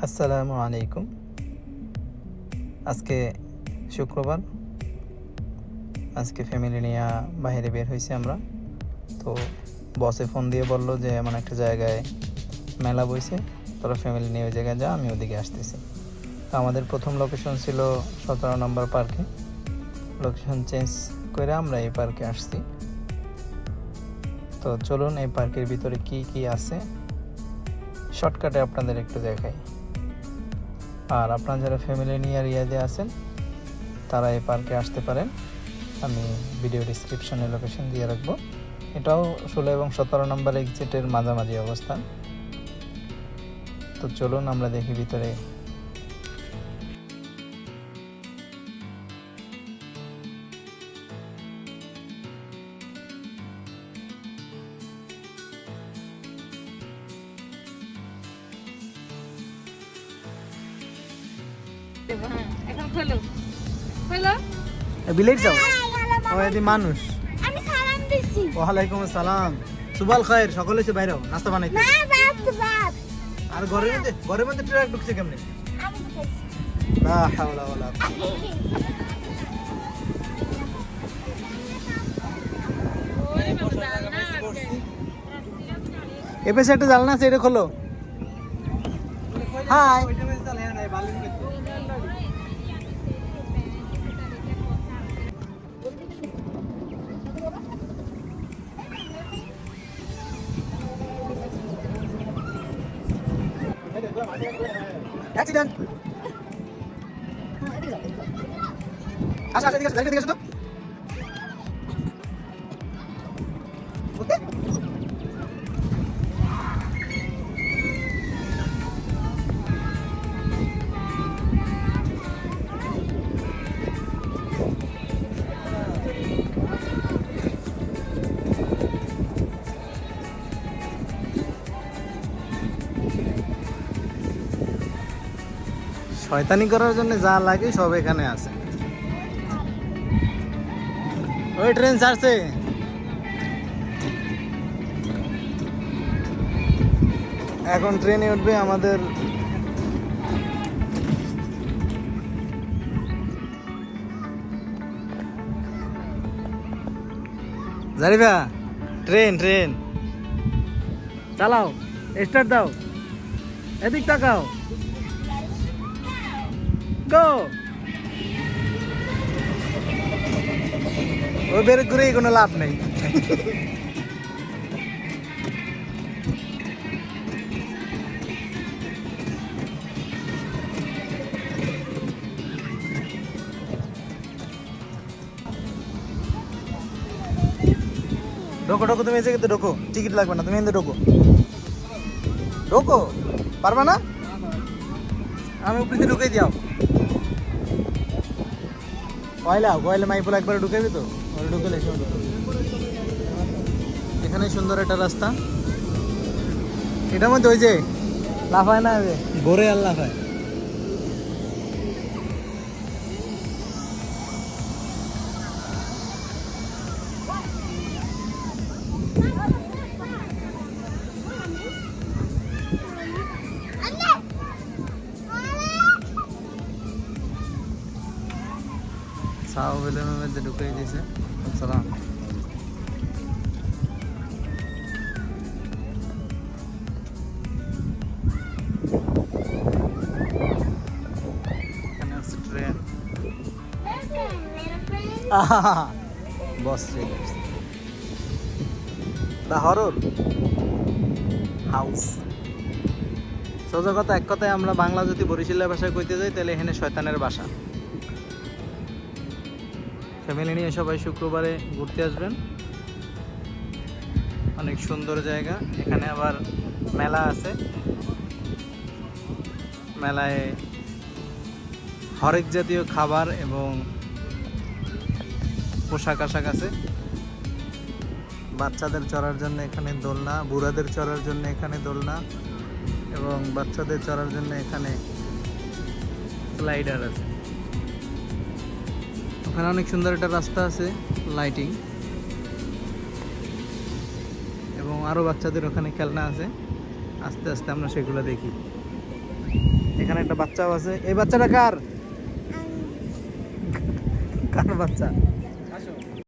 আসসালামু আলাইকুম। আজকে শুক্রবার, আজকে ফ্যামিলি নিয়ে বাইরে বের হয়েছি আমরা। তো বসে ফোন দিয়ে বললো যে এমন একটা জায়গায় মেলা বইছে, তোরা ফ্যামিলি নিয়ে ওই জায়গায় যা, আমি ওদিকে আসতেছি। তো আমাদের প্রথম লোকেশন ছিল 17 নম্বর পার্কে। লোকেশন চেঞ্জ করে আমরা এই পার্কে আসছি। তো চলুন এই পার্কের ভিতরে কি কি আছে শর্টকাটে আপনাদের একটু দেখাই। আর আপনারা যারা ফ্যামিলি নিয়ে রিয়াদে আছেন তারা এই পার্কে আসতে পারেন। আমি ভিডিও ডিসক্রিপশনে লোকেশন দিয়ে রাখবো। এটাও 16 এবং 17 নম্বর এক্সিটের মাঝামাঝি অবস্থান। তো চলুন আমরা দেখি ভিতরে। এখন খোলো খোলো বিলেট যাও ওই মানুষ। আমি সালাম দিছি। ওয়ালাইকুম আসসালাম, সুবাল খায়ের। সকলে এসে বাইরে নাস্তা বানাইতে। না বাপ আর ঘরের মধ্যে ট্রাক ঢুকছে কেমনে? আমি দিছি। লা হাওলা ওয়ালা এপাশে একটা জানলা আছে, এটা খোলো। হাই অ্যাক্সিডেন্ট। আচ্ছা আচ্ছা, ঠিক আছে, ঠিক আছে তো। ওকে, শয়তানি করার জন্য যা লাগে সব এখানে আছে। ওই ট্রেন ছাড়ছে। এখন ট্রেনে উঠবে আমাদের জারিফা। ট্রেন ট্রেন চালাও, স্টার্ট দাও, এদিক তাকাও, গো। ও বের ঘুরেই কোনো লাভ নেই। ঢোকো ঢোকো, তুমি এই জায়গাতে ঢোকো, টিকিট লাগবে না, তুমি এখানে ঢোকো। ঢোকো, পারবা না? আমি উপরে ঢুকে দিও। কয়লা মাইপুল একবার ঢুকেবি তো, ওরা ঢুকেলে এখানে সুন্দর একটা রাস্তা। এটার মধ্যে ওই যে লাফায় না, ঘোরে আর লাফায়। সাও বেলুনের মধ্যে ঢুকে দিয়েছে। সালাম। এখানে আছে ট্রেন। বস দা হরর হাউস। সোজা কথা, এক কথায় আমরা বাংলা যদি বরিশালের ভাষায় কইতে যাই তাহলে এখানে শয়তানের বাসা। ফ্যামিলি নিয়ে সবাই শুক্রবারে ঘুরতে আসবেন। অনেক সুন্দর জায়গা। এখানে আবার মেলা আছে, মেলায় হরেক জাতীয় খাবার এবং পোশাক আশাক আছে। বাচ্চাদের চড়ার জন্য এখানে দোলনা, বুড়াদের চড়ার জন্য এখানে দোলনা, এবং বাচ্চাদের চড়ার জন্য এখানে স্লাইডার আছে। ওখানে অনেক সুন্দর একটা রাস্তা আছে, লাইটিং, এবং আরও বাচ্চাদের ওখানে খেলনা আছে। আস্তে আস্তে আমরা সেগুলো দেখি। এখানে একটা বাচ্চাও আছে। এই বাচ্চাটা কার? কার বাচ্চা?